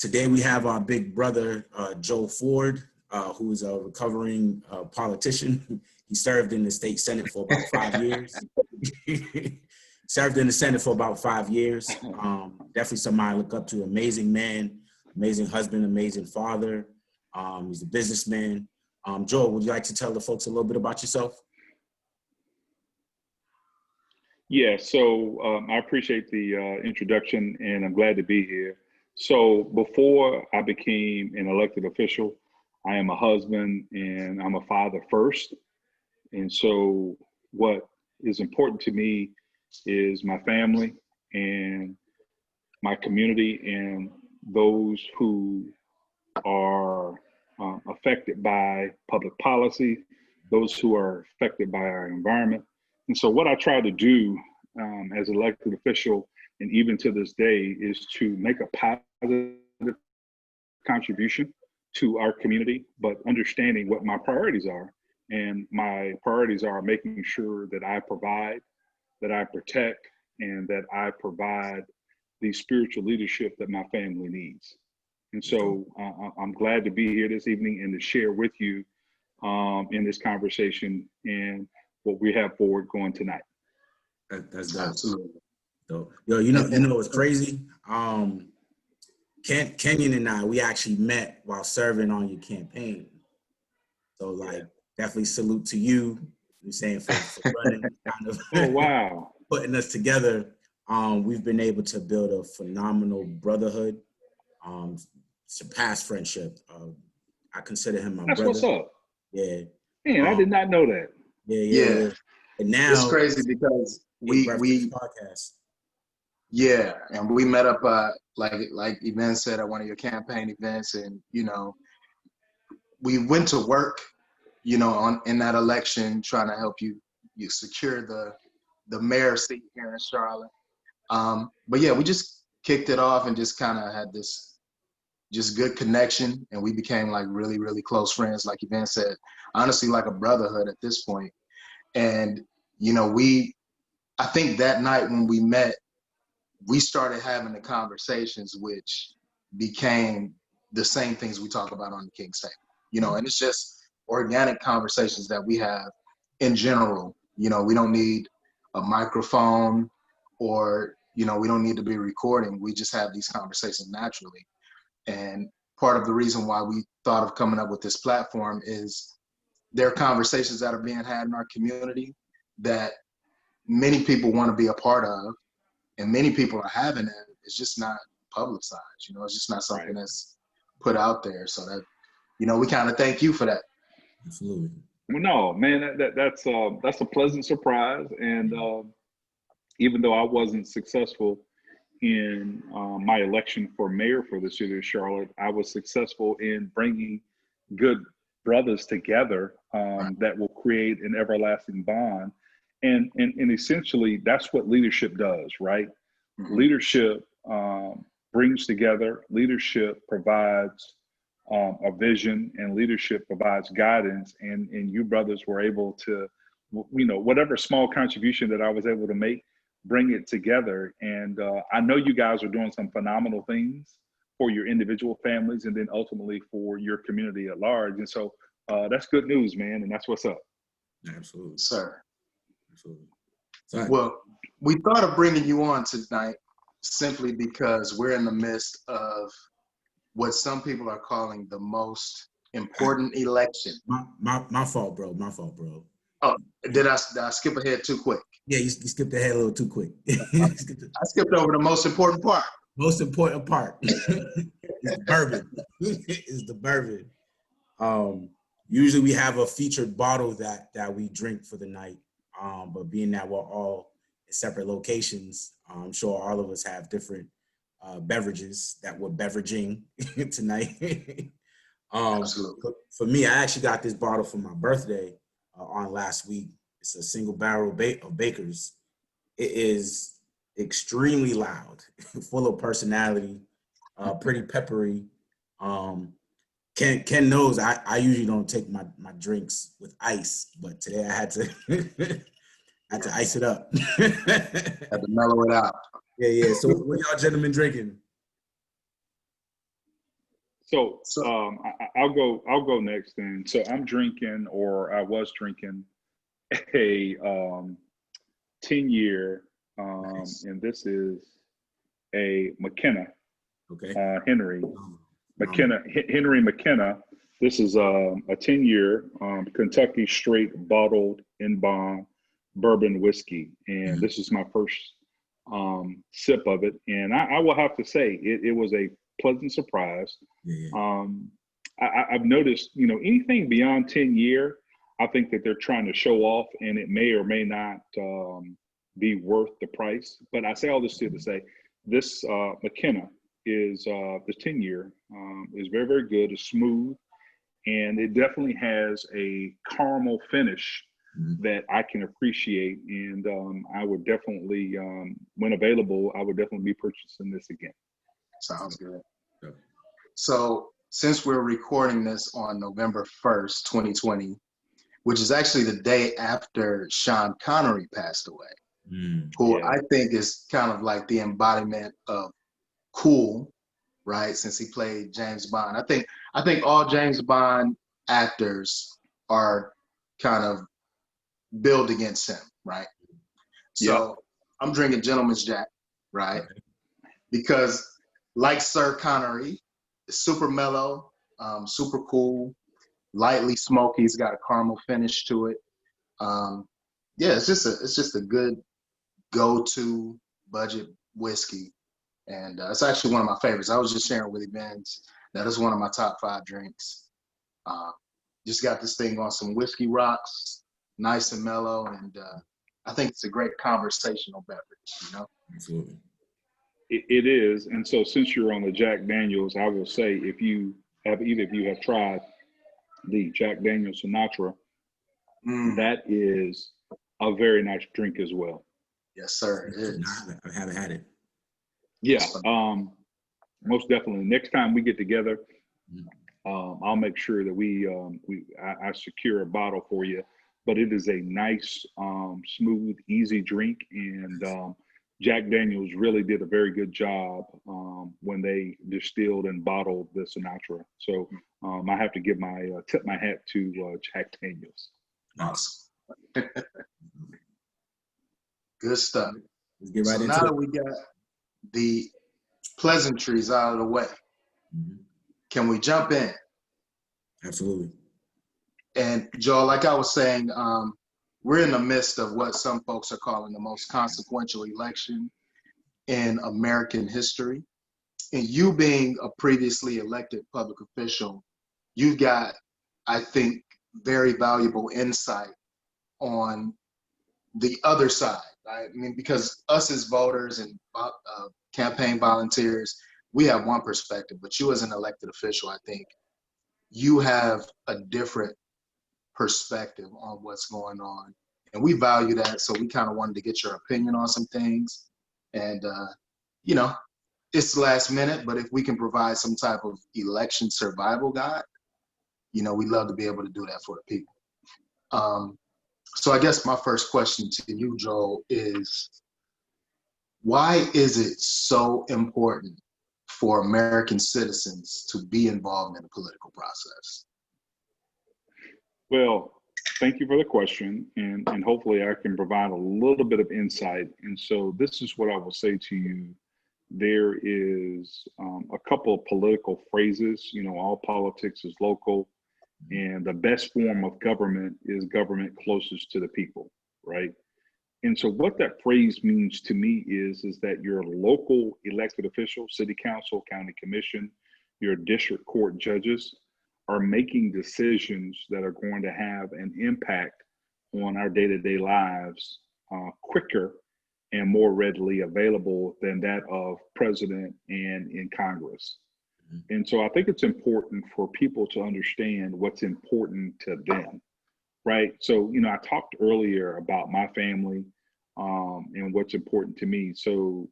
Today we have our big brother, Joe Ford, who is a recovering politician. He served in the state Senate for about 5 years. Served in the Senate for about 5 years. Definitely somebody I look up to. Amazing man, amazing husband, amazing father. He's a businessman. Joe, would you like to tell the folks a little bit about yourself? Yeah, so I appreciate the introduction, and I'm glad to be here. So before I became an elected official, I am a husband and I'm a father first. And so what is important to me is my family and my community and those who are affected by public policy, those who are affected by our environment. And so what I try to do as an elected official, and even to this day, is to make a positive contribution to our community, but understanding what my priorities are. And my priorities are making sure that I provide, that I protect, and that I provide the spiritual leadership that my family needs. And so I'm glad to be here this evening and to share with you in this conversation and what we have forward going tonight. That's dope. Absolutely. Dope. Yo, you know what's crazy? Kenyon and I, we actually met while serving on your campaign. So definitely salute to you. I'm saying for running, kind of oh wow, putting us together. We've been able to build a phenomenal brotherhood, surpass friendship. I consider him my brother. That's what's up. Yeah. Man, I did not know that. Yeah. And now it's crazy because we podcast. Yeah, and we met up like Yvonne said at one of your campaign events, and we went to work, in that election trying to help you secure the mayor seat here in Charlotte. But yeah, we just kicked it off and just kind of had this just good connection, and we became like really, really close friends, like Yvonne said, honestly, like a brotherhood at this point. And I think that night when we met, we started having the conversations which became the same things we talk about on the King's Table, and it's just organic conversations that we have in general. We don't need a microphone or, we don't need to be recording. We just have these conversations naturally. And part of the reason why we thought of coming up with this platform is there are conversations that are being had in our community that many people want to be a part of, and many people are having it. It's just not publicized, it's just not something that's put out there. So that, we kind of thank you for that. Absolutely. Well, no, man, that's a pleasant surprise. And even though I wasn't successful in my election for mayor for the city of Charlotte, I was successful in bringing good brothers together that will create an everlasting bond. And essentially, that's what leadership does, right? Mm-hmm. Leadership brings together, leadership provides a vision, and leadership provides guidance. And you brothers were able to, whatever small contribution that I was able to make, bring it together. And I know you guys are doing some phenomenal things for your individual families and then ultimately for your community at large. And so that's good news, man. And that's what's up. Absolutely. Sir. Absolutely. Well, we thought of bringing you on tonight simply because we're in the midst of what some people are calling the most important election. My fault, bro. My fault, bro. Oh, did I skip ahead too quick? Yeah, you skipped ahead a little too quick. I skipped over the most important part. Most important part is the bourbon. Is the bourbon. Usually we have a featured bottle that we drink for the night. But being that we're all in separate locations, I'm sure all of us have different beverages that we're beveraging tonight. Absolutely. For me, I actually got this bottle for my birthday on last week. It's a single barrel of Baker's. It is extremely loud, full of personality, pretty peppery. Ken knows I usually don't take my drinks with ice, but today I had to ice it up. Had to mellow it out. Yeah. So what y'all gentlemen drinking? So So I'll go next then. So I'm drinking, or I was drinking, a 10-year, Nice. and this is a McKenna Okay. Henry Phenomenal. Henry McKenna. This is a 10-year Kentucky straight bottled in bond bourbon whiskey, and Mhm. this is my first sip of it. And I will have to say it was a pleasant surprise. Yeah, yeah. I've noticed, anything beyond 10-year, I think that they're trying to show off, and it may or may not be worth the price. But I say all this to say this McKenna is the 10-year is very, very good. It's smooth, and it definitely has a caramel finish Mhm. that I can appreciate. And I would definitely, when available, I would definitely be purchasing this again. sounds good. Yeah. So since we're recording this on November 1st, 2020, which is actually the day after Sean Connery passed away, Mm. who Yeah. I think is kind of like the embodiment of cool, right? Since he played James Bond. I think all James Bond actors are kind of built against him, right? Yep. So I'm drinking Gentleman's Jack, right? Okay. Because like Sir Connery, it's super mellow, super cool, lightly smoky. It's got a caramel finish to it. Yeah, it's just a good go-to budget whiskey, and it's actually one of my favorites. I was just sharing with events that is one of my top 5 drinks. Uh, just got this thing on some whiskey rocks, nice and mellow, and I think it's a great conversational beverage. Absolutely. It is. And so since you're on the Jack Daniels, I will say if you have either of you have tried the Jack Daniels Sinatra, Mm, that is a very nice drink as well. yes, sir, it No, is. I haven't had it. Yeah, It's fun. most definitely. Next time we get together, Mhm. I'll make sure that I secure a bottle for you. But it is a nice, smooth, easy drink, and Nice. Jack Daniels really did a very good job when they distilled and bottled the Sinatra. So I have to give my tip my hat to Jack Daniels. Nice. Awesome. Good stuff. Let's get So right now into that it. we got the pleasantries out of the way, Mhm. can we jump in? Absolutely. And Joel, like I was saying, we're in the midst of what some folks are calling the most consequential election in American history. And you being a previously elected public official, you got, I think, very valuable insight on the other side. Right? I mean, because us as voters and campaign volunteers, we have one perspective, but you as an elected official, I think you have a different perspective on what's going on. And we value that. So we kind of wanted to get your opinion on some things. And, you know, it's last minute, but if we can provide some type of election survival guide, we'd love to be able to do that for the people. So I guess my first question to you, Joel, is why is it so important for American citizens to be involved in the political process? Well, thank you for the question, and hopefully I can provide a little bit of insight. And so this is what I will say to you. There is a couple of political phrases, all politics is local, and the best form of government is government closest to the people, right? And so what that phrase means to me is that your local elected officials, city council, county commission, your district court judges are making decisions that are going to have an impact on our day-to-day lives quicker and more readily available than that of president and in Congress. Mhm. And so I think it's important for people to understand what's important to them, right? So, I talked earlier about my family and what's important to me. So,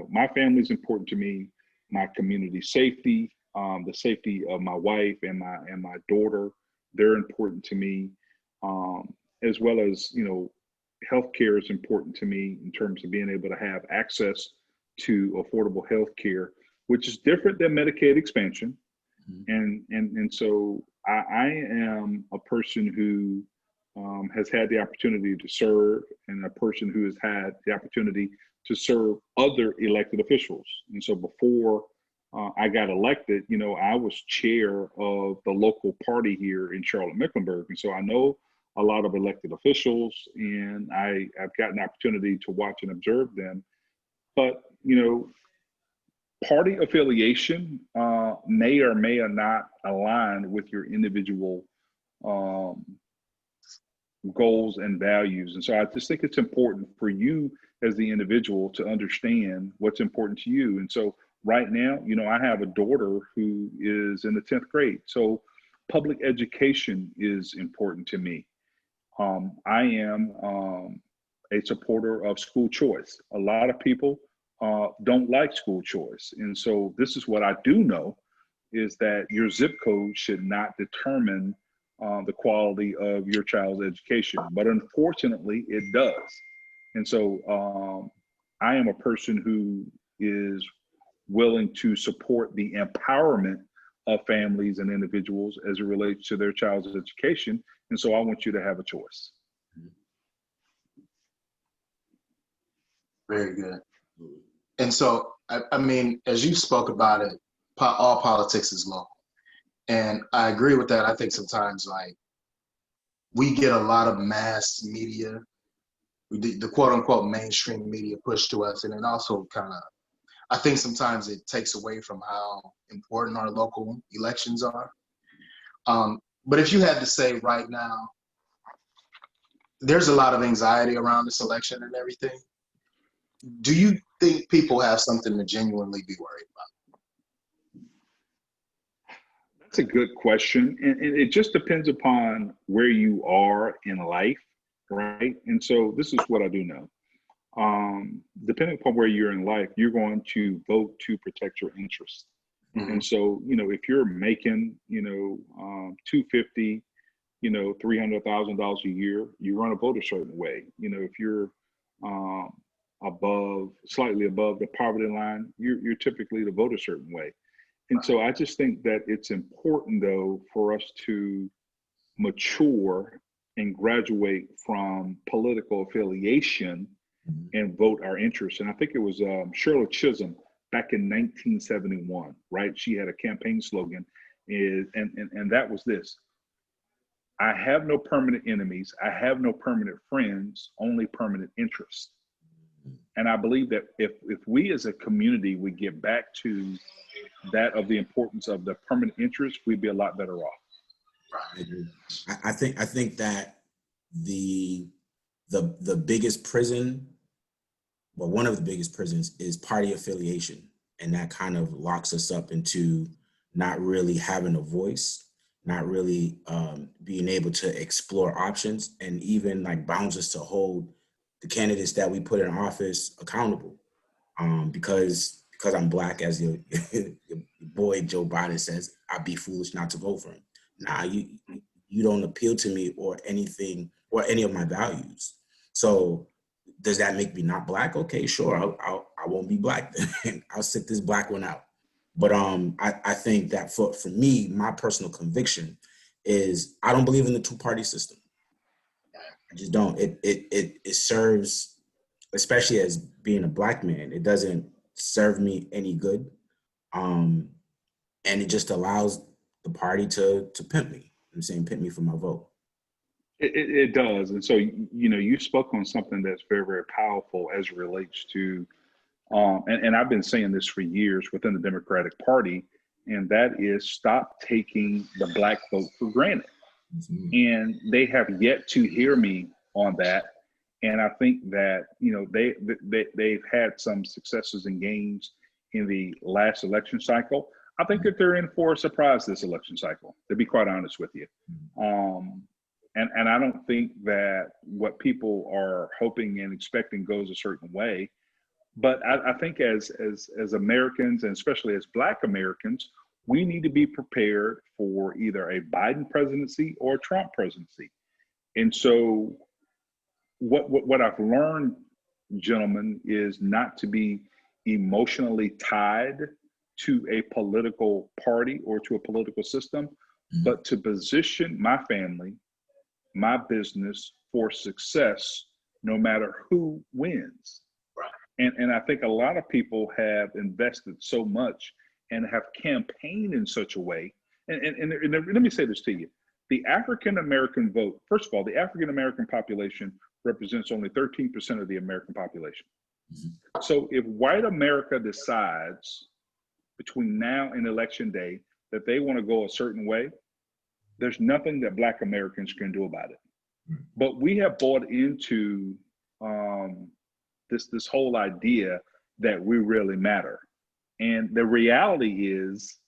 my family is important to me, my community safety, the safety of my wife and my daughter, they're important to me, as well as, healthcare is important to me in terms of being able to have access to affordable healthcare, which is different than Medicaid expansion. And so I am a person who has had the opportunity to serve, and a person who has had the opportunity to serve other elected officials. And so before I got elected, I was chair of the local party here in Charlotte-Mecklenburg. And so I know a lot of elected officials, and I've gotten the opportunity to watch and observe them. But, party affiliation may or may not align with your individual goals and values. And so I just think it's important for you as the individual to understand what's important to you. And so right now, I have a daughter who is in the 10th grade. So public education is important to me. I am a supporter of school choice. A lot of people don't like school choice. And so this is what I do know, is that your zip code should not determine the quality of your child's education. But unfortunately, it does. And so I am a person who is willing to support the empowerment of families and individuals as it relates to their child's education. And so I want you to have a choice. Very good. And so, I mean, as you spoke about it, all politics is local. And I agree with that. I think sometimes, like, we get a lot of mass media, the quote unquote mainstream media pushed to us. And it also I think sometimes it takes away from how important our local elections are. But if you had to say right now, there's a lot of anxiety around this election and everything. Do you think people have something to genuinely be worried about? That's a good question. And it just depends upon where you are in life, right? And so this is what I do know. Depending upon where you're in life, you're going to vote to protect your interests. Mm-hmm. And so, if you're making, $250, $300,000 a year, you're going to vote a certain way. If you're slightly above the poverty line, you're typically to vote a certain way. And so I just think that it's important, though, for us to mature and graduate from political affiliation and vote our interests. And I think it was Shirley Chisholm back in 1971, right? She had a campaign slogan, and that was this: I have no permanent enemies, I have no permanent friends, only permanent interests. And I believe that if we as a community would get back to that, of the importance of the permanent interest, we'd be a lot better off. I think that the biggest prison, well, one of the biggest prisons is party affiliation. And that kind of locks us up into not really having a voice, not really being able to explore options, and even like bounds us to hold the candidates that we put in office accountable. Because I'm Black, as your boy Joe Biden says, I'd be foolish not to vote for him. Nah, you don't appeal to me or anything or any of my values. So does that make me not Black? Okay, sure, I won't be Black then. I'll sit this Black one out. But I think that for me, my personal conviction is I don't believe in the two-party system. I just don't. It serves, especially as being a Black man, it doesn't serve me any good. And it just allows the party to pimp me. I'm saying pimp me for my vote. It does. And so, you spoke on something that's very, very powerful as it relates to, and I've been saying this for years within the Democratic Party, and that is stop taking the Black vote for granted. Mm-hmm. And they have yet to hear me on that. And I think that, they've had some successes and gains in the last election cycle. I think that they're in for a surprise this election cycle, to be quite honest with you. And I don't think that what people are hoping and expecting goes a certain way. But I think as Americans, and especially as Black Americans, we need to be prepared for either a Biden presidency or a Trump presidency. And so what I've learned, gentlemen, is not to be emotionally tied to a political party or to a political system, but to position my family, my business for success, no matter who wins. And I think a lot of people have invested so much and have campaigned in such a way. And let me say this to you. The African-American vote, first of all, the African-American population represents only 13% of the American population. So if white America decides between now and election day that they want to go a certain way, there's nothing that Black Americans can do about it. But we have bought into this whole idea that we really matter. And the reality is,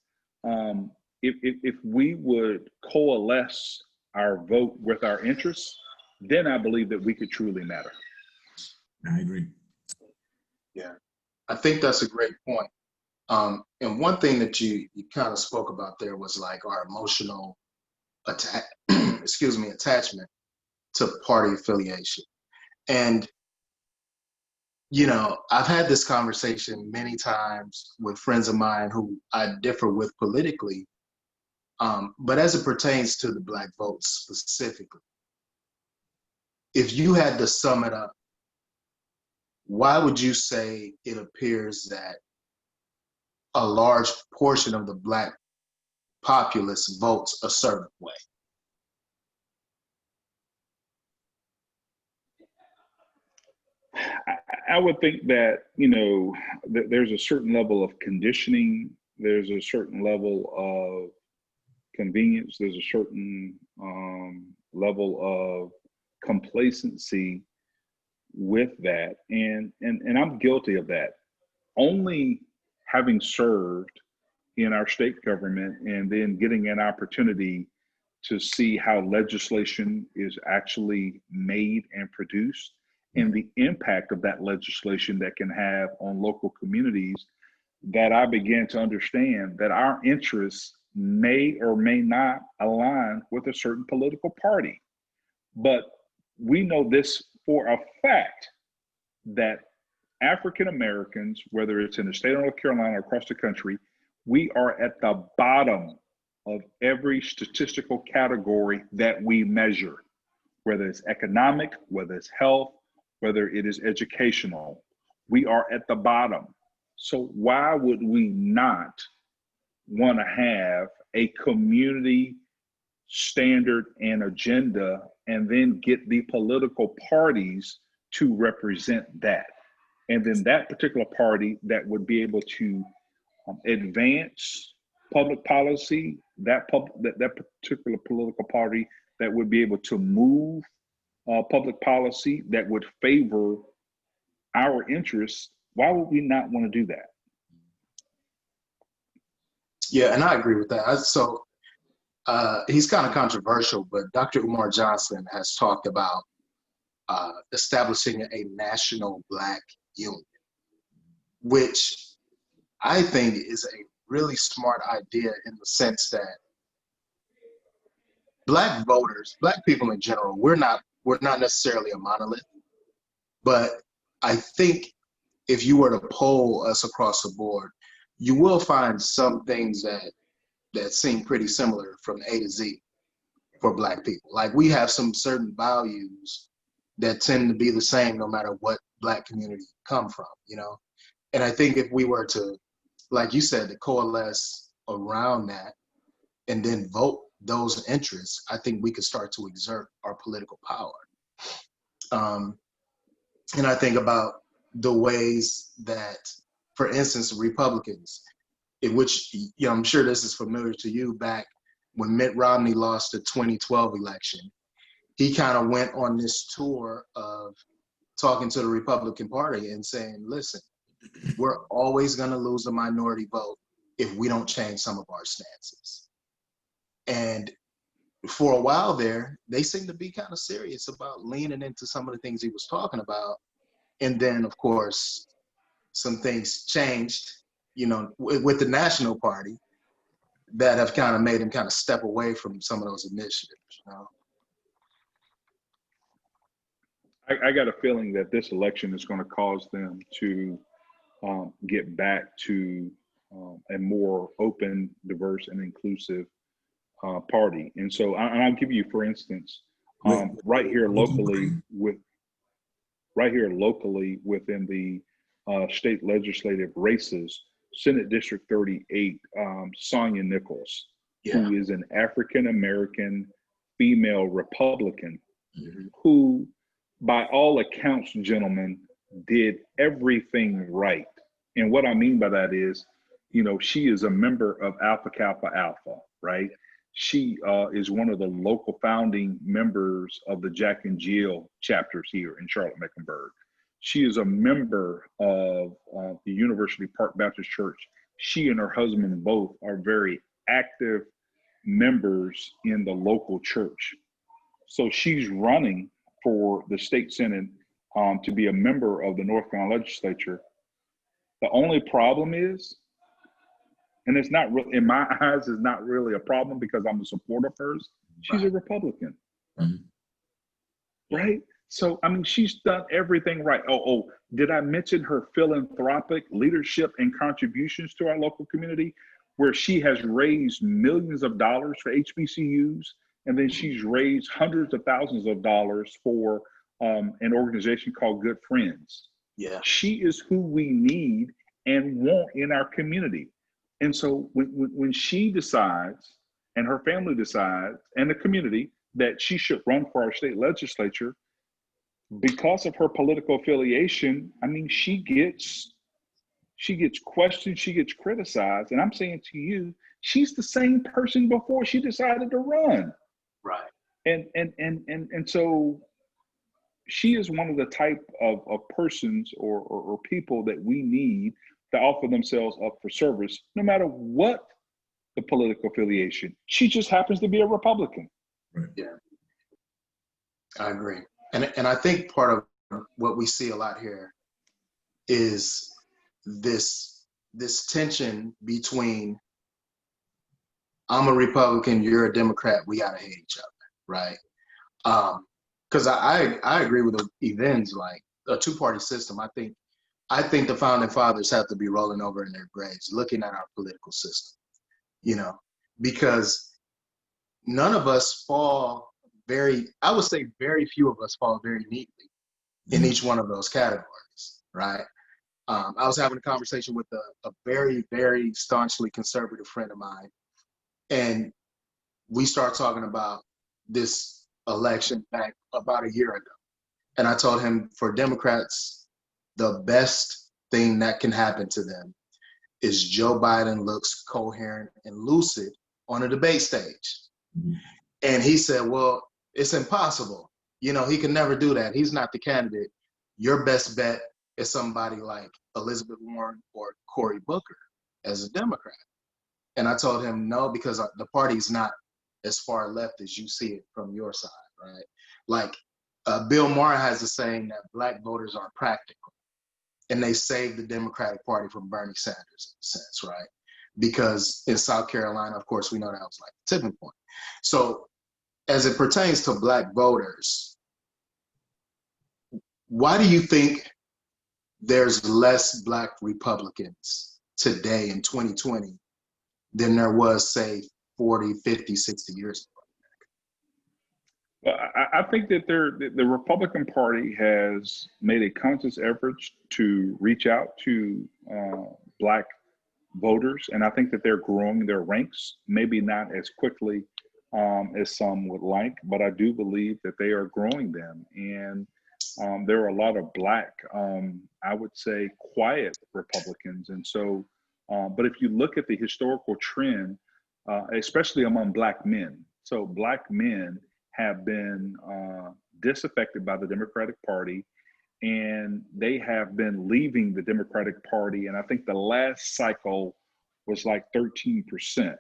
if we would coalesce our vote with our interests, then I believe that we could truly matter. I agree. Yeah, I think that's a great point. And one thing that you kind of spoke about there was like our emotional attachment to party affiliation. And, you know, I've had this conversation many times with friends of mine who I differ with politically, but as it pertains to the Black vote specifically, if you had to sum it up, why would you say it appears that a large portion of the Black populace votes a certain way? I would think that, you know, that there's a certain level of conditioning, there's a certain level of convenience, there's a certain level of complacency with that. And I'm guilty of that. Only having served in our state government and then getting an opportunity to see how legislation is actually made and produced and the impact of that legislation that can have on local communities, that I began to understand that our interests may or may not align with a certain political party. But we know this for a fact, that African Americans, whether it's in the state of North Carolina or across the country, we are at the bottom of every statistical category that we measure, whether it's economic, whether it's health, whether it is educational. We are at the bottom. So why would we not want to have a community standard and agenda and then get the political parties to represent that? And then that particular party that would be able to advance public policy, that particular political party that would be able to move public policy that would favor our interests, why would we not want to do that? Yeah, and I agree with that. So he's kind of controversial, but Dr. Umar Johnson has talked about establishing a national Black union, which I think is a really smart idea in the sense that Black voters, Black people in general, we're not necessarily a monolith, but I think if you were to poll us across the board, you will find some things that seem pretty similar from A to Z for Black people. Like we have some certain values that tend to be the same no matter what Black community you come from, you know? And I think if we were to, like you said, to coalesce around that and then vote those interests, I think we could start to exert our political power. And I think about the ways that, for instance, Republicans, in which, you know, I'm sure this is familiar to you, back when Mitt Romney lost the 2012 election, he kind of went on this tour of talking to the Republican Party and saying, listen, we're always going to lose the minority vote if we don't change some of our stances. And for a while there, they seemed to be kind of serious about leaning into some of the things he was talking about. And then, of course, some things changed, you know, with the National Party that have kind of made him kind of step away from some of those initiatives, you know? I got a feeling that this election is going to cause them to get back to a more open, diverse, and inclusive party. And so I'll give you, for instance, right here locally within the state legislative races, Senate District 38, Sonia Nichols, who is an African-American female Republican, who, by all accounts, gentlemen, did everything right. And what I mean by that is, she is a member of Alpha Kappa Alpha, right? She is one of the local founding members of the Jack and Jill chapters here in Charlotte-Mecklenburg. She is a member of the University Park Baptist Church. She and her husband both are very active members in the local church. So she's running for the state Senate to be a member of the North Carolina legislature. The only problem is, and it's not really, in my eyes, it's not really a problem because I'm a supporter of hers. She's a Republican, right? So, I mean, she's done everything right. Oh, did I mention her philanthropic leadership and contributions to our local community, where she has raised millions of dollars for HBCUs, and then she's raised hundreds of thousands of dollars for an organization called Good Friends. Yeah. She is who we need and want in our community. And so when she decides, and her family decides, and the community, that she should run for our state legislature, because of her political affiliation, I mean, she gets questioned, she gets criticized. And I'm saying to you, she's the same person before she decided to run. Right. And so she is one of the type of persons or people that we need to offer themselves up for service, no matter what the political affiliation. She just happens to be a Republican. Yeah, I agree. And I think part of what we see a lot here is this tension between, I'm a Republican, you're a Democrat, we gotta hate each other, right? Because I agree with the events, like a two-party system. I think the founding fathers have to be rolling over in their graves, looking at our political system, because none of us fall I would say very few of us fall very neatly in each one of those categories, right? I was having a conversation with a very, very staunchly conservative friend of mine, and we started talking about this election back about a year ago. And I told him, for Democrats, the best thing that can happen to them is Joe Biden looks coherent and lucid on a debate stage. And he said, well, it's impossible. He can never do that. He's not the candidate. Your best bet is somebody like Elizabeth Warren or Cory Booker as a Democrat. And I told him, no, because the party's not as far left as you see it from your side, right? Like Bill Maher has a saying that Black voters are practical, and they saved the Democratic Party from Bernie Sanders in a sense, right? Because in South Carolina, of course, we know that was like the tipping point. So as it pertains to Black voters, why do you think there's less Black Republicans today in 2020 than there was, say, 40, 50, 60 years ago? Well, I think that the Republican Party has made a conscious effort to reach out to Black voters, and I think that they're growing their ranks, maybe not as quickly as some would like, but I do believe that they are growing them. And there are a lot of Black, I would say, quiet Republicans. And so, but if you look at the historical trend, especially among Black men, so Black men have been disaffected by the Democratic Party, and they have been leaving the Democratic Party. And I think the last cycle was like 13%.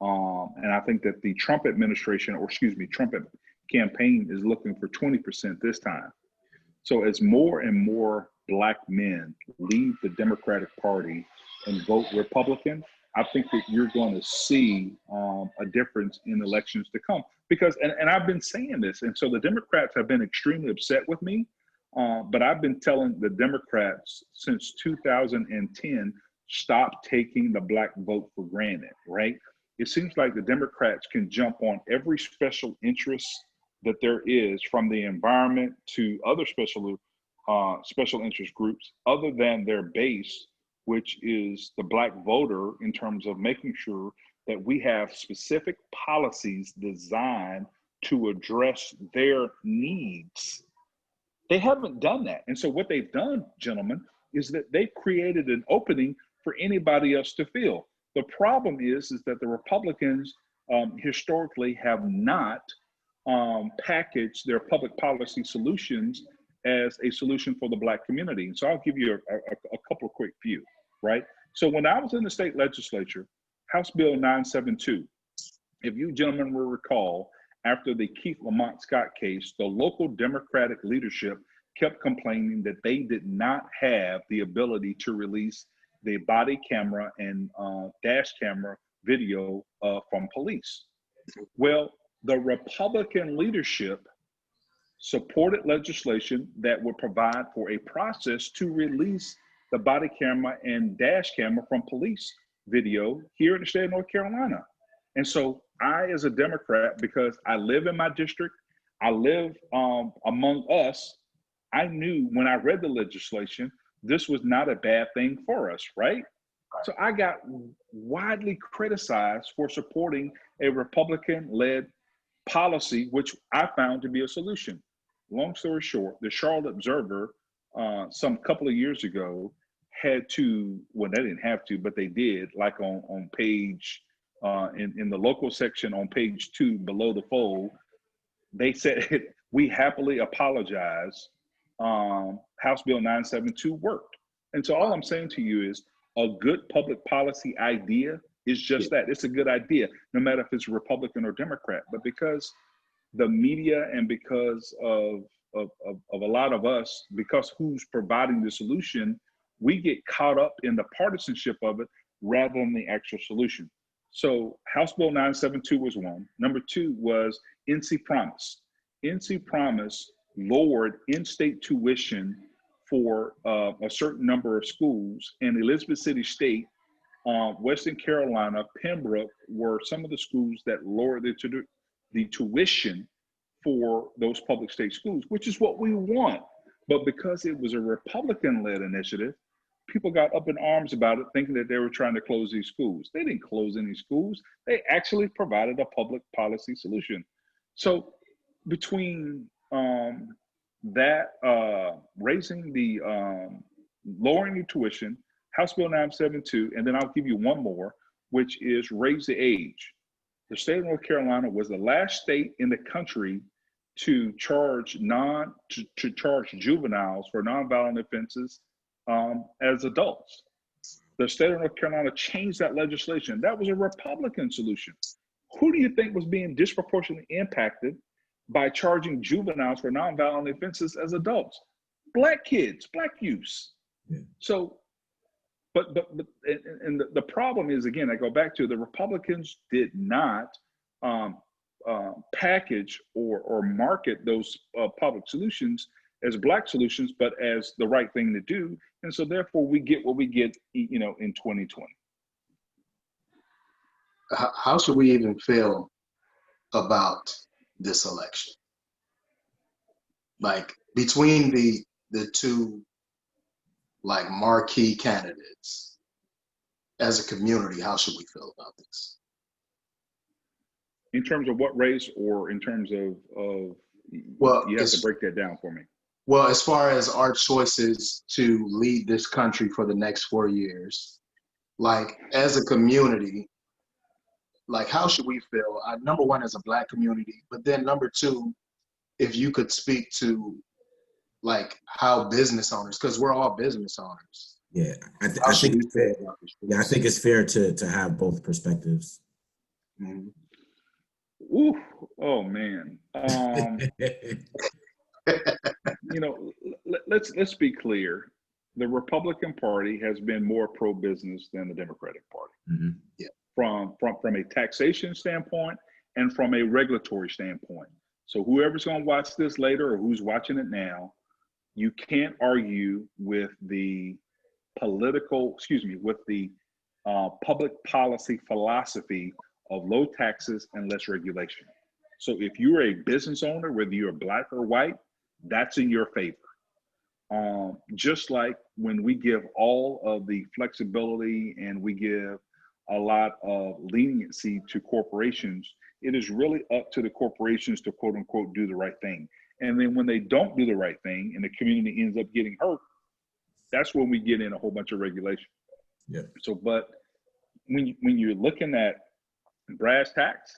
And I think that the Trump administration, Trump campaign is looking for 20% this time. So as more and more Black men leave the Democratic Party and vote Republican, I think that you're going to see a difference in elections to come. Because, and I've been saying this, and so the Democrats have been extremely upset with me, but I've been telling the Democrats since 2010, stop taking the Black vote for granted, right? It seems like the Democrats can jump on every special interest that there is, from the environment to other special interest groups, other than their base, which is the Black voter, in terms of making sure that we have specific policies designed to address their needs. They haven't done that. And so what they've done, gentlemen, is that they've created an opening for anybody else to fill. The problem is that the Republicans historically have not packaged their public policy solutions as a solution for the Black community. And so I'll give you a couple of quick few, right? So when I was in the state legislature, House Bill 972, if you gentlemen will recall, after the Keith Lamont Scott case, the local Democratic leadership kept complaining that they did not have the ability to release the body camera and dash camera video from police. Well, the Republican leadership supported legislation that would provide for a process to release the body camera and dash camera from police video here in the state of North Carolina. And so I, as a Democrat, because I live in my district, I live among us, I knew when I read the legislation, this was not a bad thing for us, right? So I got widely criticized for supporting a Republican-led policy, which I found to be a solution. Long story short, the Charlotte Observer, some couple of years ago, had to, well, they didn't have to, but they did, like on page, in the local section on page 2 below the fold, they said, we happily apologize. House Bill 972 worked. And so all I'm saying to you is a good public policy idea is just that. It's a good idea, no matter if it's Republican or Democrat. But because the media and because of a lot of us, because who's providing the solution, we get caught up in the partisanship of it rather than the actual solution. So House Bill 972 was one. Number 2 was NC Promise. NC Promise lowered in-state tuition for a certain number of schools, and Elizabeth City State, Western Carolina, Pembroke were some of the schools that lowered the tuition for those public state schools, which is what we want. But because it was a Republican-led initiative, people got up in arms about it, thinking that they were trying to close these schools. They didn't close any schools. They actually provided a public policy solution. So between raising the, lowering the tuition, House Bill 972, and then I'll give you one more, which is raise the age. The state of North Carolina was the last state in the country to charge juveniles for nonviolent offenses as adults. The state of North Carolina changed that legislation. That was a Republican solution. Who do you think was being disproportionately impacted by charging juveniles for nonviolent offenses as adults? Black kids, Black youths. Yeah. So, but the problem is, again, I go back to the Republicans did not package or market those public solutions as Black solutions, but as the right thing to do. And so therefore we get what we get, in 2020. How should we even feel about this election? Like between the two like marquee candidates, as a community, how should we feel about this? In terms of what race, or in terms of well, you have to break that down for me. Well, as far as our choices to lead this country for the next 4 years, like as a community, like how should we feel? Number one, as a Black community, but then number 2, if you could speak to like how business owners, because we're all business owners. Yeah, I think it's fair. Yeah, I think it's fair to have both perspectives. Mm-hmm. Ooh, oh man. Let's be clear. The Republican Party has been more pro-business than the Democratic Party. Mm-hmm. Yeah. From a taxation standpoint and from a regulatory standpoint. So whoever's going to watch this later or who's watching it now, you can't argue with the public policy philosophy of low taxes and less regulation. So if you're a business owner, whether you're black or white, that's in your favor. Just like when we give all of the flexibility and we give a lot of leniency to corporations, it is really up to the corporations to quote unquote do the right thing. And then when they don't do the right thing and the community ends up getting hurt, that's when we get in a whole bunch of regulation. Yeah. So, but when you're looking at brass tacks,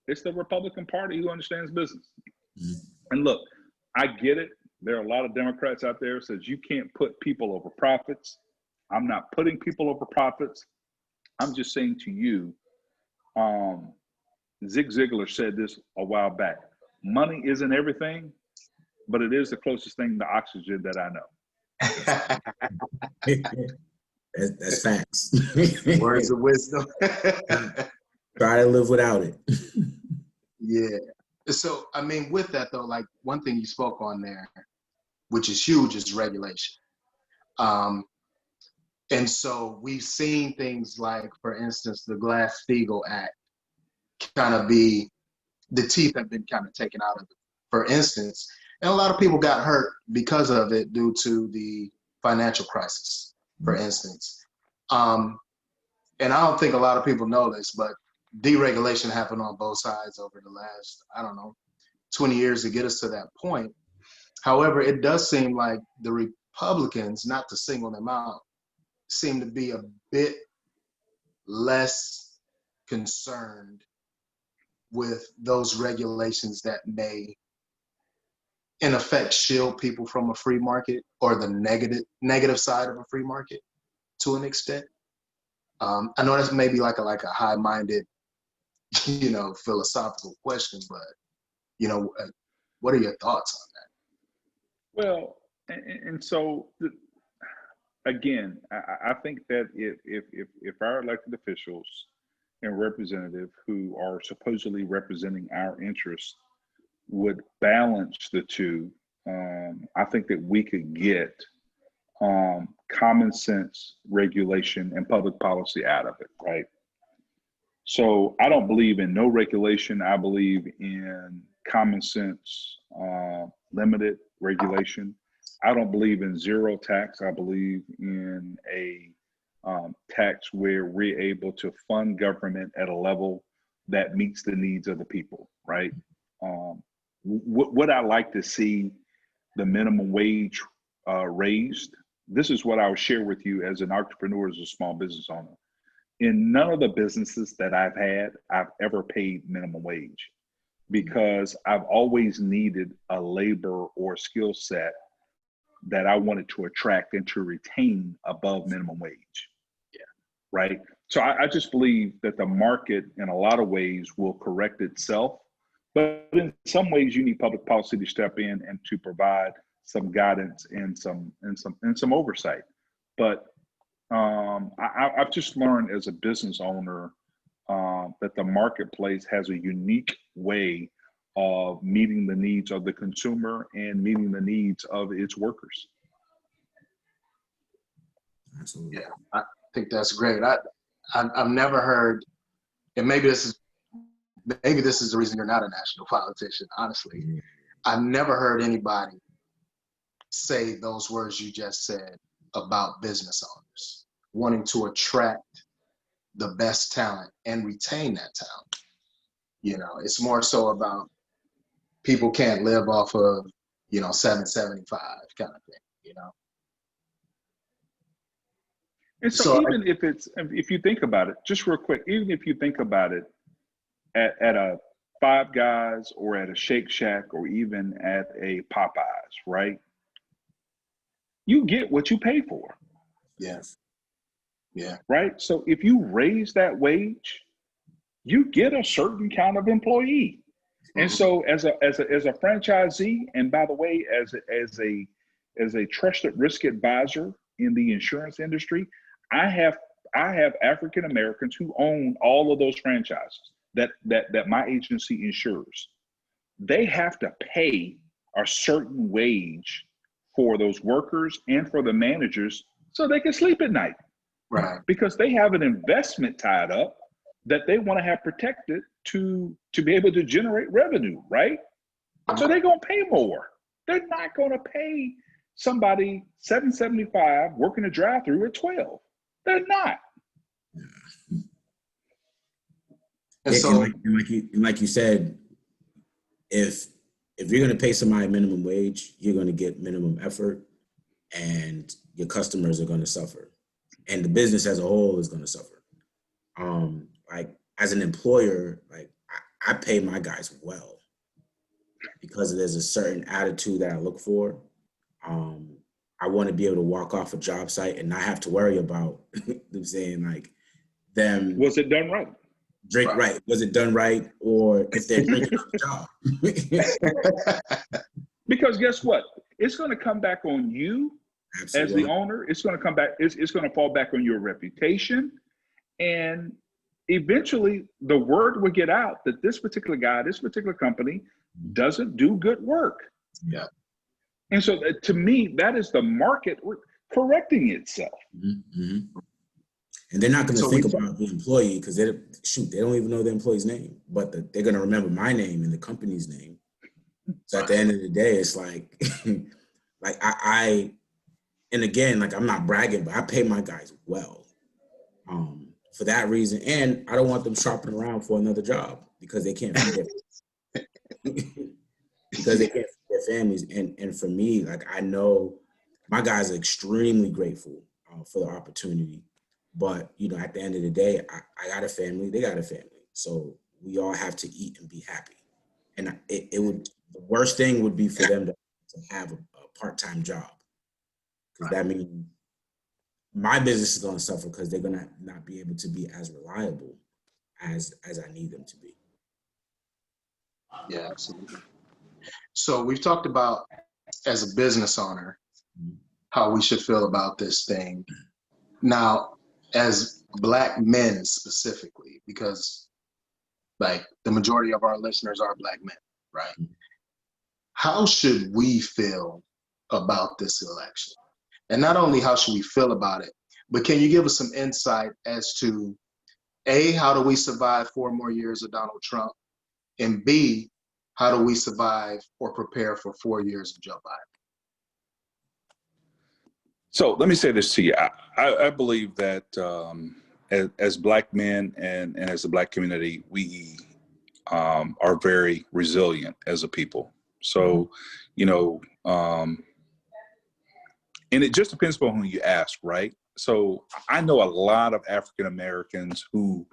it's the Republican Party who understands business. Mm-hmm. And look, I get it. There are a lot of Democrats out there who says you can't put people over profits. I'm not putting people over profits. I'm just saying to you, Zig Ziglar said this a while back. Money isn't everything, but it is the closest thing to oxygen that I know. That's facts. Words of wisdom. Try to live without it. Yeah. So, I mean, with that though, like one thing you spoke on there, which is huge, is regulation. And so we've seen things like, for instance, the Glass-Steagall Act kind of the teeth have been kind of taken out of it, for instance. And a lot of people got hurt because of it due to the financial crisis, for instance. And I don't think a lot of people know this, but deregulation happened on both sides over the last, 20 years to get us to that point. However, it does seem like the Republicans, not to single them out, seem to be a bit less concerned with those regulations that may, in effect, shield people from a free market or the negative side of a free market to an extent. I know that's maybe like a high-minded, philosophical question, but what are your thoughts on that? Well, and so again, I think that if our elected officials and representatives who are supposedly representing our interests would balance the two, I think that we could get common sense regulation and public policy out of it, right? So I don't believe in no regulation. I believe in common sense, limited regulation. I don't believe in zero tax. I believe in a tax where we're able to fund government at a level that meets the needs of the people, right? Would I like to see the minimum wage raised? This is what I would share with you as an entrepreneur, as a small business owner. In none of the businesses that I've had, I've ever paid minimum wage because I've always needed a labor or skill set that I wanted to attract and to retain above minimum wage. Yeah. Right. So I just believe that the market in a lot of ways will correct itself, but in some ways you need public policy to step in and to provide some guidance and some oversight. But I've just learned as a business owner that the marketplace has a unique way of meeting the needs of the consumer and meeting the needs of its workers. Absolutely. Yeah, I think that's great. I've never heard, and maybe this is the reason you're not a national politician, honestly. Mm-hmm. I've never heard anybody say those words you just said about business owners wanting to attract the best talent and retain that talent. It's more so about people can't live off of, $7.75 kind of thing, And so even if you think about it, just real quick, even if you think about it at a Five Guys or at a Shake Shack or even at a Popeyes, right? You get what you pay for. Yes. Yeah. Right. So if you raise that wage, you get a certain kind of employee. Mm-hmm. And so as a franchisee, and by the way, as a trusted risk advisor in the insurance industry, I have African Americans who own all of those franchises that my agency insures. They have to pay a certain wage for those workers and for the managers so they can sleep at night. Right. Because they have an investment tied up that they want to have protected to be able to generate revenue, right? So they're going to pay more. They're not going to pay somebody $7.75 working a drive-through at 12. They're not. And And so, like you said, if you're going to pay somebody minimum wage, you're going to get minimum effort, and your customers are going to suffer, and the business as a whole is going to suffer. Like as an employer, like I pay my guys well because there's a certain attitude that I look for. I want to be able to walk off a job site and not have to worry about them saying like them. Was it done right? Drink right. Was it done right? Or if they're drinking on the job. Because guess what? It's going to come back on you. Absolutely. As the owner. It's going to come back. It's going to fall back on your reputation. And eventually the word will get out that this particular guy, this particular company doesn't do good work. Yeah. And so to me, that is the market correcting itself. Mm-hmm. And they're not going to think about the employee because they don't even know the employee's name, but they're going to remember my name and the company's name. So at the end of the day, it's like, like and again, like I'm not bragging, but I pay my guys well for that reason. And I don't want them shopping around for another job because they can't feed their families. And for me, like I know my guys are extremely grateful for the opportunity. But, you know, at the end of the day, I got a family, they got a family. So we all have to eat and be happy. And the worst thing would be for them to have a part-time job. Because that means my business is going to suffer because they're going to not be able to be as reliable as I need them to be. Yeah, absolutely. So we've talked about, as a business owner, how we should feel about this thing. Now, as Black men specifically, because like the majority of our listeners are Black men, right? How should we feel about this election? And not only how should we feel about it, but can you give us some insight as to A, how do we survive 4 more years of Donald Trump? And B, how do we survive or prepare for 4 years of Joe Biden? So let me say this to you. I believe that as Black men and as the Black community, we are very resilient as a people. So, you know, and it just depends upon who you ask, right? So I know a lot of African Americans who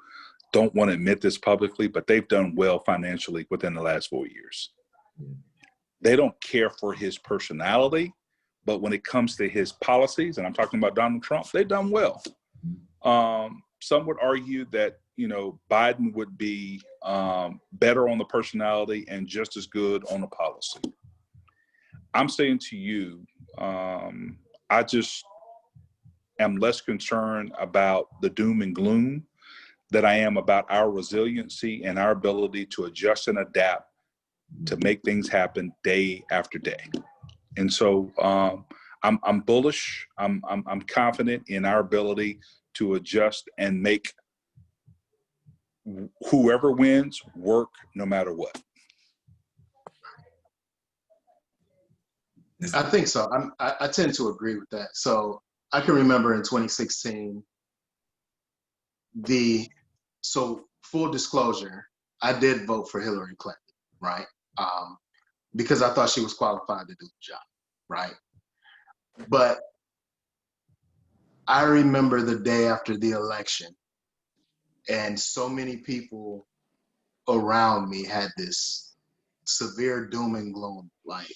don't want to admit this publicly, but they've done well financially within the last 4 years. They don't care for his personality. But when it comes to his policies, and I'm talking about Donald Trump, they've done well. Some would argue that, you know, Biden would be better on the personality and just as good on the policy. I'm saying to you, I just am less concerned about the doom and gloom that I am about our resiliency and our ability to adjust and adapt to make things happen day after day. And so I'm bullish. I'm confident in our ability to adjust and make whoever wins work no matter what. I think so. I tend to agree with that. So I can remember in 2016, so full disclosure, I did vote for Hillary Clinton, right? Because I thought she was qualified to do the job, right? But I remember the day after the election, and so many people around me had this severe doom and gloom, like,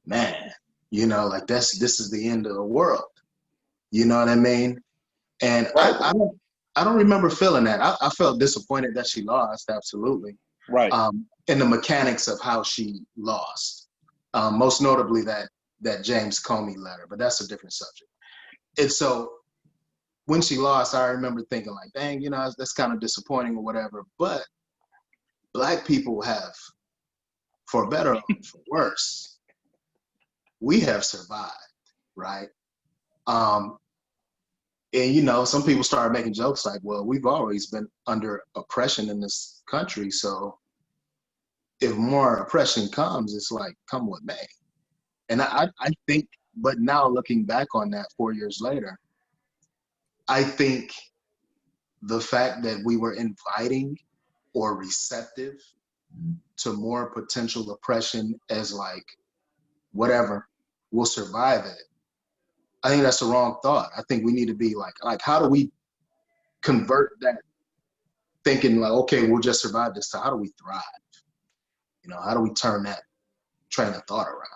man, you know, like this is the end of the world. You know what I mean? And right. I don't remember feeling that. I felt disappointed that she lost, absolutely. Right. In the mechanics of how she lost, most notably that James Comey letter, but that's a different subject. And so when she lost, I remember thinking like, dang, you know, that's kind of disappointing or whatever. But Black people have, for better or for worse, we have survived, right? Um, and you know, some people started making jokes like, well, we've always been under oppression in this country, so if more oppression comes, it's like, come what may. And I think, but now looking back on that 4 years later, I think the fact that we were inviting or receptive to more potential oppression as like, whatever, we'll survive it. I think that's the wrong thought. I think we need to be like, how do we convert that thinking like, okay, we'll just survive this to how do we thrive? You know, how do we turn that train of thought around?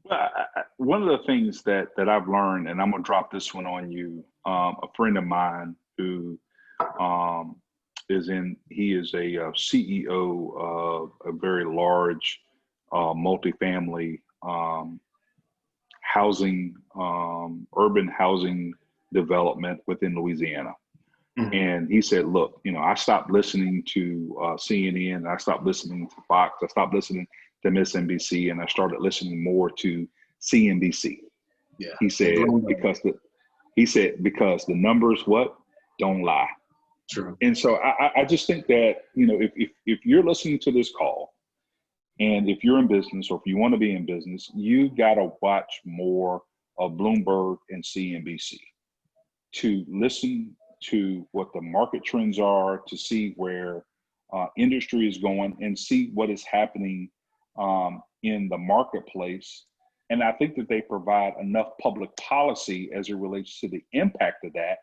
Well, one of the things that I've learned, and I'm gonna drop this one on you, a friend of mine who he is a CEO of a very large multifamily housing, urban housing development within Louisiana. Mhm. And he said, look, you know, I stopped listening to CNN, I stopped listening to Fox, I stopped listening to MSNBC, and I started listening more to CNBC. Yeah. He said, because the numbers don't lie. True. And so I just think that, you know, if you're listening to this call, and if you're in business or if you want to be in business, you got to watch more of Bloomberg and CNBC to listen to what the market trends are, to see where industry is going and see what is happening in the marketplace. And I think that they provide enough public policy as it relates to the impact of that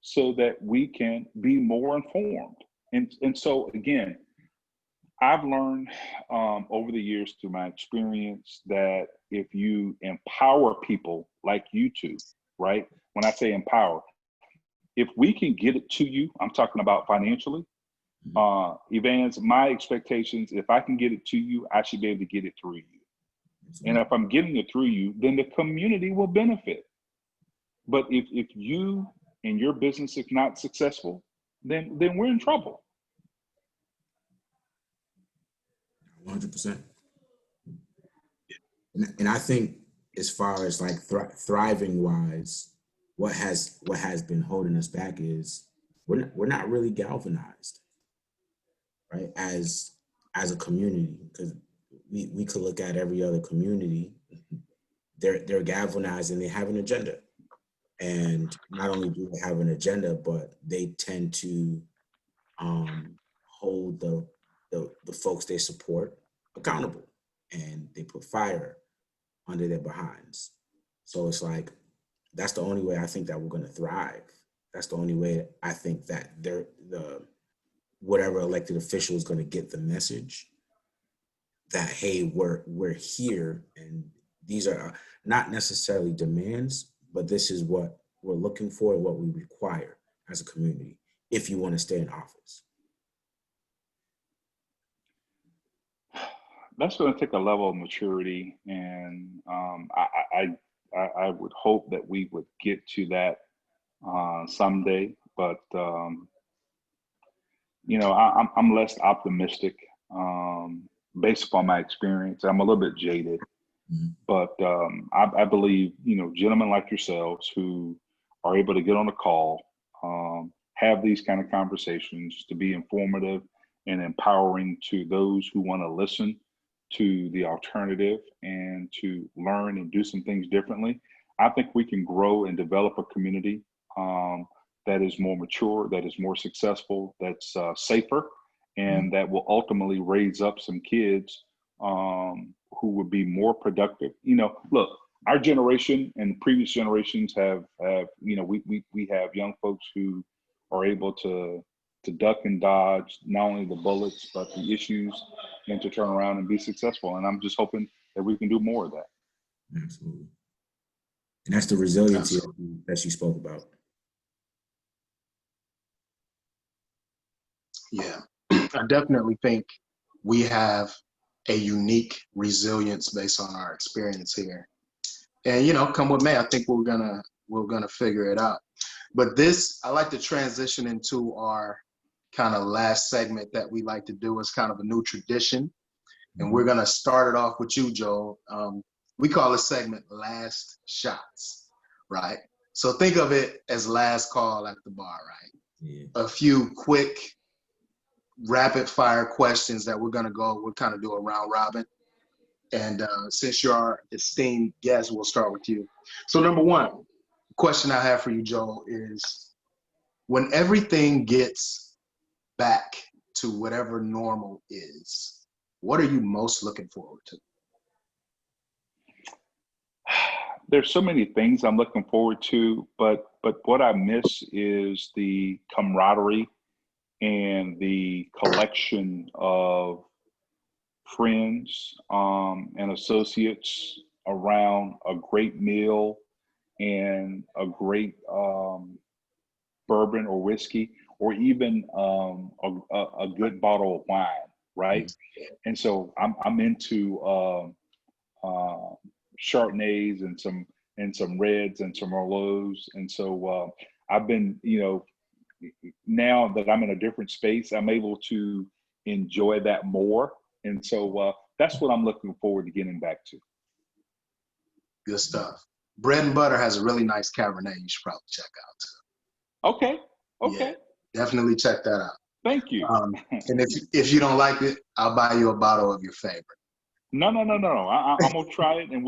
so that we can be more informed. And so, again, I've learned over the years through my experience that if you empower people like you two, right? When I say empower, if we can get it to you, I'm talking about financially, Evans, my expectations, if I can get it to you, I should be able to get it through you. And if I'm getting it through you, then the community will benefit. But if you and your business is not successful, then we're in trouble. 100%. And I think as far as like thriving wise, what has been holding us back is we're not really galvanized, right? As a community, because we could look at every other community, they're galvanized and they have an agenda. And not only do they have an agenda, but they tend to hold the folks they support accountable, and they put fire under their behinds. So it's like, that's the only way I think that we're going to thrive. That's the only way I think that whatever elected official is going to get the message that, hey, we're here, and these are not necessarily demands, but this is what we're looking for and what we require as a community if you want to stay in office. That's going to take a level of maturity, and I would hope that we would get to that someday. But you know, I'm less optimistic based upon my experience. I'm a little bit jaded, but I believe, you know, gentlemen like yourselves who are able to get on a call, have these kind of conversations to be informative and empowering to those who want to listen to the alternative and to learn and do some things differently. I think we can grow and develop a community that is more mature, that is more successful, that's safer, and that will ultimately raise up some kids who would be more productive. You know, look, our generation and previous generations have you know, we have young folks who are able to duck and dodge not only the bullets but the issues, and to turn around and be successful. And I'm just hoping that we can do more of that. Absolutely. And that's the resiliency that you spoke about. Yeah, I definitely think we have a unique resilience based on our experience here. And you know, come with me, I think we're gonna figure it out. But this, I like to transition into our kind of last segment that we like to do. As kind of a new tradition. And we're gonna start it off with you, Joel. We call this segment Last Shots. right? So think of it as last call at the bar, right? Yeah. A few quick, rapid fire questions that we'll kind of do a round robin. And since you're our esteemed guest, we'll start with you. So number one, question I have for you, Joel, is when everything gets back to whatever normal is, what are you most looking forward to? There's so many things I'm looking forward to, but what I miss is the camaraderie and the collection of friends and associates around a great meal and a great bourbon or whiskey, or even a good bottle of wine, right? And so I'm into Chardonnays and some reds and some Merlots, and so I've been, now that I'm in a different space, I'm able to enjoy that more, and so that's what I'm looking forward to getting back to. Good stuff. Bread and Butter has a really nice Cabernet you should probably check out too. Okay. Yeah, definitely check that out. Thank you. And if you don't like it, I'll buy you a bottle of your favorite. No. I'm gonna try it, and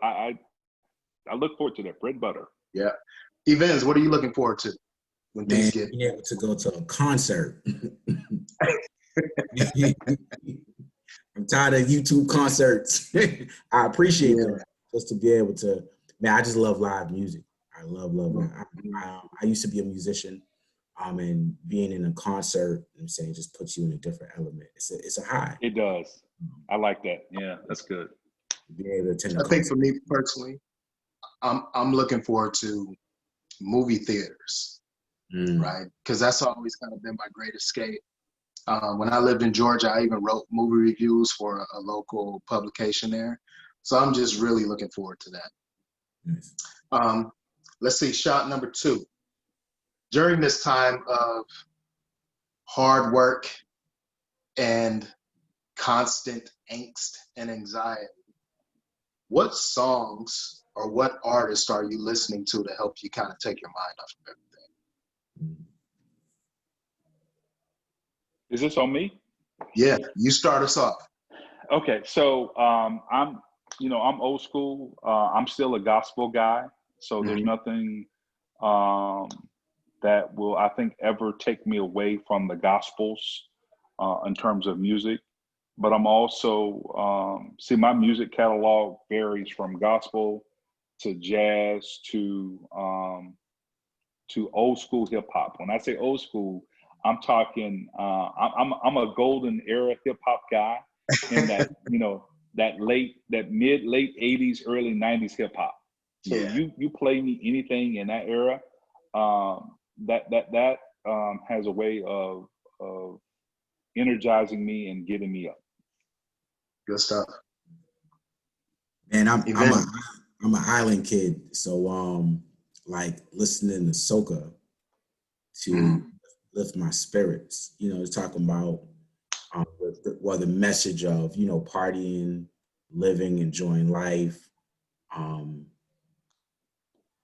I look forward to that. Bread and Butter. Yeah. Evans, what are you looking forward to when things get? Being able to go to a concert. I'm tired of YouTube concerts. I appreciate them just to be able to. Man, I just love live music. I love it. I used to be a musician, and being in a concert, I'm saying, just puts you in a different element. It's a high. It does. I like that. Yeah, that's good. Be able to attend. I think for me personally, I'm looking forward to movie theaters, right? Because that's always kind of been my great escape. When I lived in Georgia, I even wrote movie reviews for a local publication there. So I'm just really looking forward to that. Nice. Let's see, shot number 2. During this time of hard work and constant angst and anxiety, what songs or what artists are you listening to help you kind of take your mind off of everything? Is this on me? Yeah, you start us off. Okay, so I'm old school. I'm still a gospel guy, so there's nothing that will, I think, ever take me away from the Gospels in terms of music. But I'm also, my music catalog varies from gospel to jazz to old school hip hop. When I say old school, I'm talking, I'm a golden era hip hop guy in that, that mid late 80s, early 90s hip hop. So you play me anything in that era, that has a way of energizing me and getting me up. Good stuff. Man, I'm an island kid, so like listening to soca to lift my spirits. Talking about the message of partying, living, enjoying life. And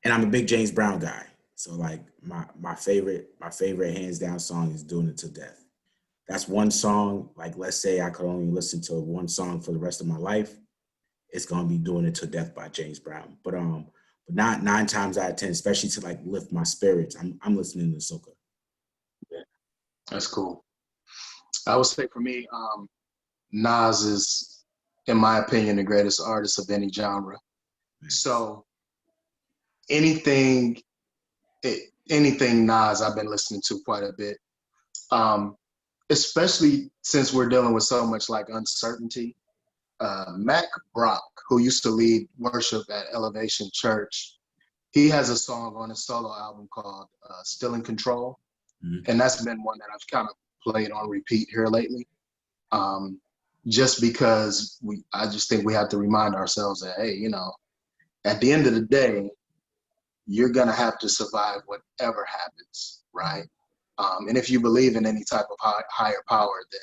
I'm a big James Brown guy. So like my favorite hands down song is Doing It to Death. That's one song, like let's say I could only listen to one song for the rest of my life. It's gonna be Doing It to Death by James Brown. But not 9 times out of 10, especially to like lift my spirits, I'm listening to soca. Yeah, that's cool. I would say for me, Nas is, in my opinion, the greatest artist of any genre. So anything Nas I've been listening to quite a bit, especially since we're dealing with so much like uncertainty. Mac Brock, who used to lead worship at Elevation Church, he has a song on his solo album called Still in Control. And that's been one that I've kind of played on repeat here lately. Just because I just think we have to remind ourselves that, hey, at the end of the day, you're going to have to survive whatever happens, right? And if you believe in any type of higher power, then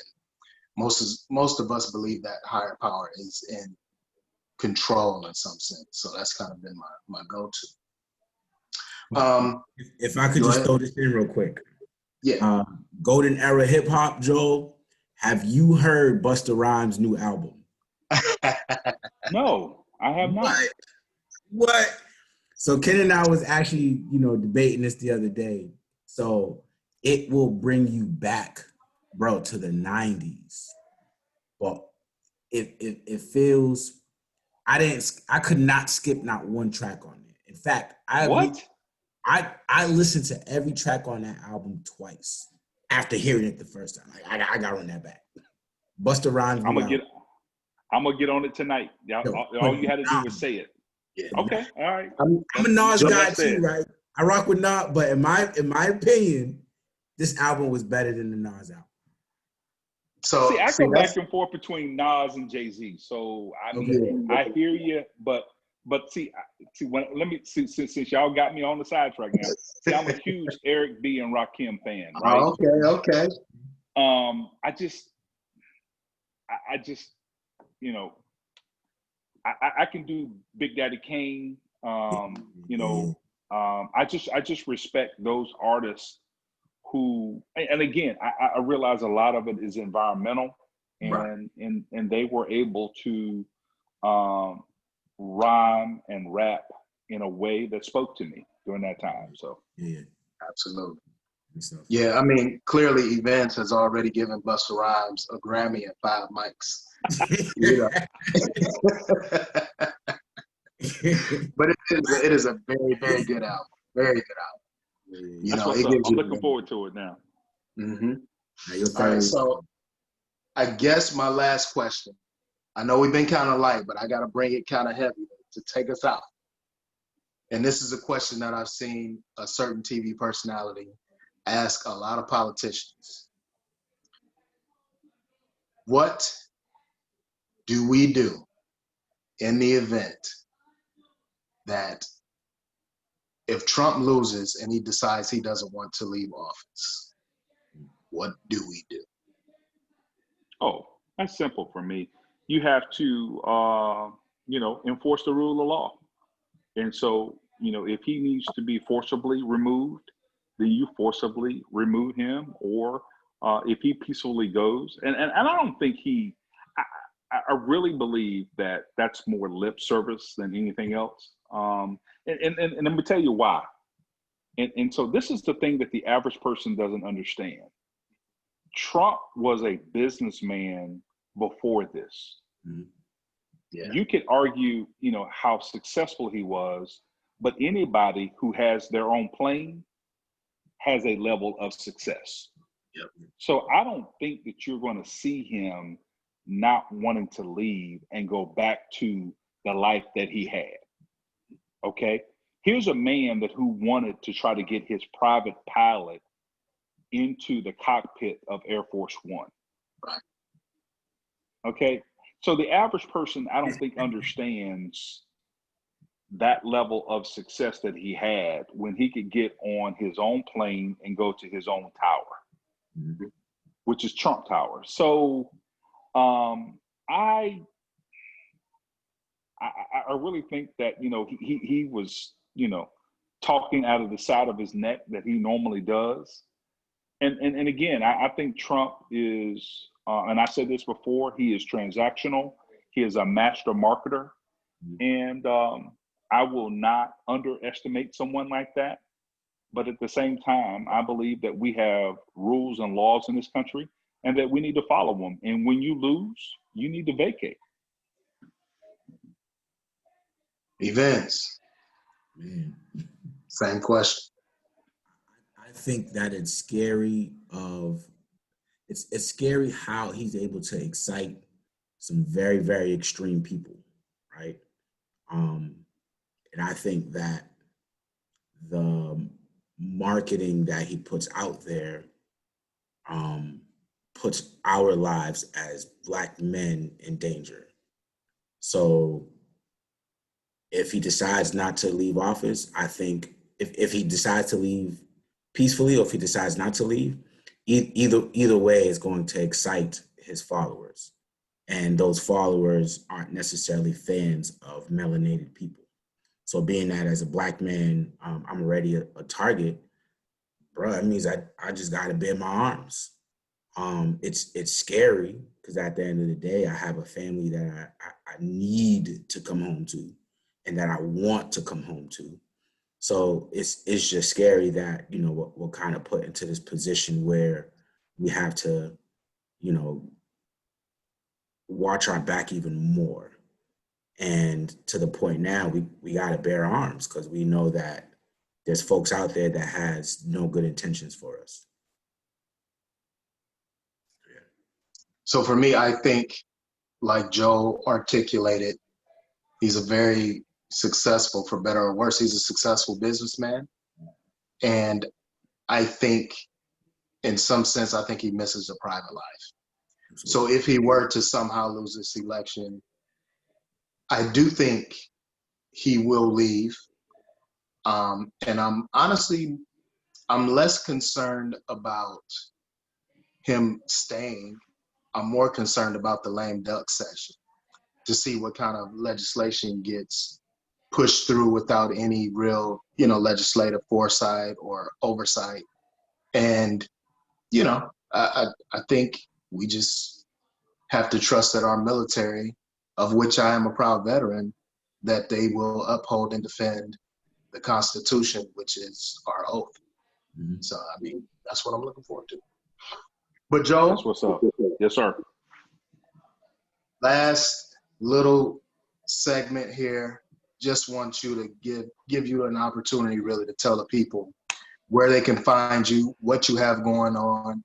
most of us believe that higher power is in control in some sense. So that's kind of been my go-to. If I could Go just ahead. throw this in real quick. Yeah. Golden era hip hop, Joel. Have you heard Busta Rhymes' new album? No, I have not. What? So Ken and I was actually, debating this the other day. So it will bring you back, bro, to the 90s. But it feels I could not skip not one track on it. In fact, I listened to every track on that album twice after hearing it the first time. Like I got on that back. Busta Rhymes. I'm gonna get on it tonight. All you had to do was say it. Yeah. Okay, all right. I'm a Nas guy That's too, it. right? I rock with Nas, but in my opinion, this album was better than the Nas album. So See, I go back and forth between Nas and Jay-Z. So I mean, I hear you, but since y'all got me on the sidetrack now. See, I'm a huge Eric B and Rakim fan, right? Oh, okay. I just, I can do Big Daddy Kane. I just respect those artists who, and again, I realize a lot of it is environmental, and they were able to rhyme and rap in a way that spoke to me during that time. So yeah, absolutely. Yeah, I mean, clearly Events has already given Busta Rhymes a Grammy and 5 mics. But it is a very, very good album. Very good album. I'm looking forward to it now. Mm-hmm. All right, so I guess my last question. I know we've been kind of light, but I got to bring it kind of heavy to take us out. And this is a question that I've seen a certain TV personality ask a lot of politicians. What do we do in the event that if Trump loses and he decides he doesn't want to leave office, what do we do? Oh, that's simple for me. You have to, enforce the rule of law. And so, if he needs to be forcibly removed, then you forcibly remove him. Or if he peacefully goes, and I don't think I really believe that that's more lip service than anything else. And let me tell you why. And so this is the thing that the average person doesn't understand. Trump was a businessman before this. Mm-hmm. Yeah. You could argue, how successful he was, but anybody who has their own plane has a level of success. Yep. So I don't think that you're going to see him not wanting to leave and go back to the life that he had. Okay. Here's a man who wanted to try to get his private pilot into the cockpit of Air Force One. Right. Okay. So the average person, I don't think understands that level of success that he had when he could get on his own plane and go to his own tower, which is Trump Tower. So I really think that, he was, talking out of the side of his neck that he normally does. And again, I think Trump is, and I said this before, he is transactional. He is a master marketer. And I will not underestimate someone like that. But at the same time, I believe that we have rules and laws in this country and that we need to follow them. And when you lose, you need to vacate. Events. Man. Same question. I think that it's scary it's scary how he's able to excite some very, very extreme people, right? And I think that the marketing that he puts out there puts our lives as Black men in danger. So if he decides not to leave office, I think if he decides to leave peacefully or if he decides not to leave, either way is going to excite his followers. And those followers aren't necessarily fans of melanated people. So being that as a Black man, I'm already a target, bro, that means I just got to bear my arms. It's scary because at the end of the day, I have a family that I need to come home to and that I want to come home to. So it's just scary that, you know, we're kind of put into this position where we have to, you know, watch our back even more. And to the point now, we got to bear arms because we know that there's folks out there that has no good intentions for us. So for me, I think, like Joe articulated, he's a very successful, for better or worse, he's a successful businessman. And I think, in some sense, I think he misses a private life. So if he were to somehow lose this election, I do think he will leave. And I'm honestly, I'm less concerned about him staying. I'm more concerned about the lame duck session to see what kind of legislation gets pushed through without any real, you know, legislative foresight or oversight. And, you know, I think we just have to trust that our military, of which I am a proud veteran, that they will uphold and defend the Constitution, which is our oath. Mm-hmm. So, I mean, that's what I'm looking forward to. But Joe, That's what's up. Yes, sir. last little segment here. Just want you to give you an opportunity really to tell the people where they can find you, what you have going on,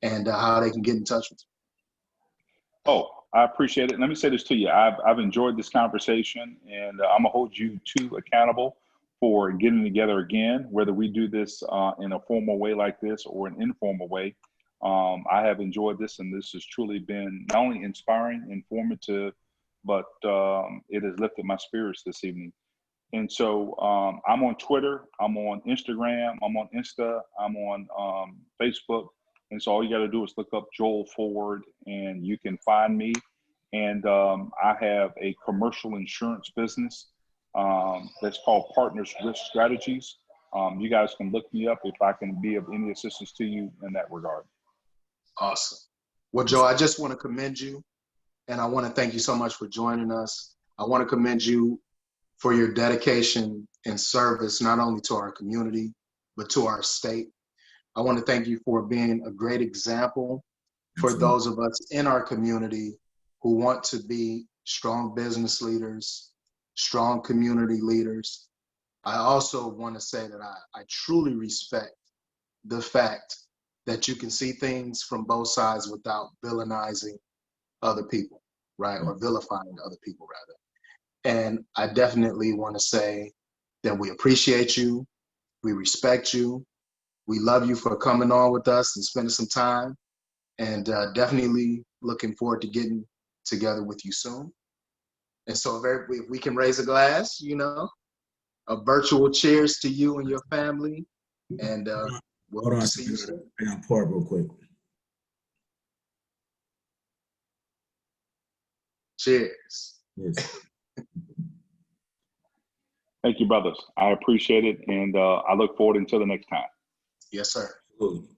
and how they can get in touch with you. Oh, I appreciate it. Let me say this to you. I've enjoyed this conversation, and I'm gonna hold you two accountable for getting together again, whether we do this in a formal way like this or an informal way. I have enjoyed this, and this has truly been not only inspiring, informative, but it has lifted my spirits this evening. And so I'm on Twitter, I'm on Instagram, I'm on Insta, I'm on Facebook. And so all you got to do is look up Joel Ford and you can find me. And I have a commercial insurance business that's called Partners Risk Strategies. You guys can look me up if I can be of any assistance to you in that regard. Awesome. Well, Joe, I just want to commend you, and I want to thank you so much for joining us. I want to commend you for your dedication and service, not only to our community, but to our state. I want to thank you for being a great example for those of us in our community who want to be strong business leaders, strong community leaders. I also want to say that I truly respect the fact that you can see things from both sides without villainizing other people, right? Or vilifying other people, rather. And I definitely want to say that we appreciate you, we respect you, we love you for coming on with us and spending some time, and definitely looking forward to getting together with you soon. And so if we can raise a glass, you know, a virtual cheers to you and your family, and we'll Hold on, see you soon. I gotta pour it real quick. Cheers. Yes. Thank you, brothers. I appreciate it. And I look forward until the next time. Yes, sir. Absolutely.